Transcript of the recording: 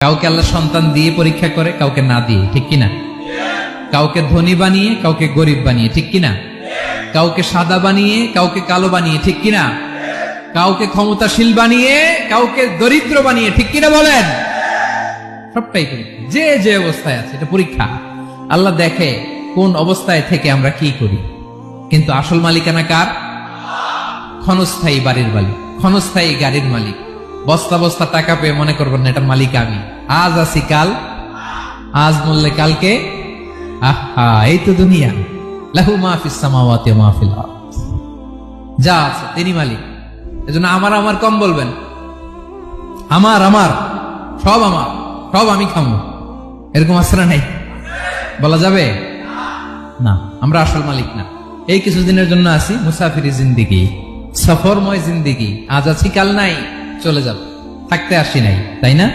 কাউকে আল্লাহ সন্তান দিয়ে পরীক্ষা করে, কাউকে না দিয়ে, ঠিক কিনা? কাউকে ধনী বানিয়ে, কাউকে গরিব বানিয়ে, ঠিক কিনা? কাউকে সাদা বানিয়ে, কাউকে কালো বানিয়ে, ঠিক কিনা? কাউকে ক্ষমতাশীল বানিয়ে, কাউকে দরিদ্র বানিয়ে, ঠিক কিনা বলেন? সবটাই পরীক্ষা। যে যে অবস্থায় আছে এটা পরীক্ষা। আল্লাহ দেখে কোন অবস্থায় থেকে আমরা কি করি। কিন্তু আসল মালিকানা কার? ক্ষণস্থায়ী বাড়ির মালিক, ক্ষণস্থায়ী গাড়ির মালিক। বস্তা বস্তা টাকা পেয়ে মনে করবেন না এটার মালিক আমি। আজ আছি কাল, আজ মরলে কালকে। আহা, এই তো দুনিয়া। লাহু মা ফিস সামাওয়াতি ওয়া মা ফিল আরদ। যা আছে তিনি মালিক। এজন্য আমার আমার কম বলবেন। আমার আমার সব আমার, সব আমি খামো, এরকম আশ্রয় নেই, বলা যাবে না। আমরা আসল মালিক না। এই কিছুদিনের জন্য আছি মুসাফিরি জিন্দিগি, সফরময় জিন্দিগি। আজ আছি কাল নাই, চলে যাব। থাকতে আসি নাই, তাই না?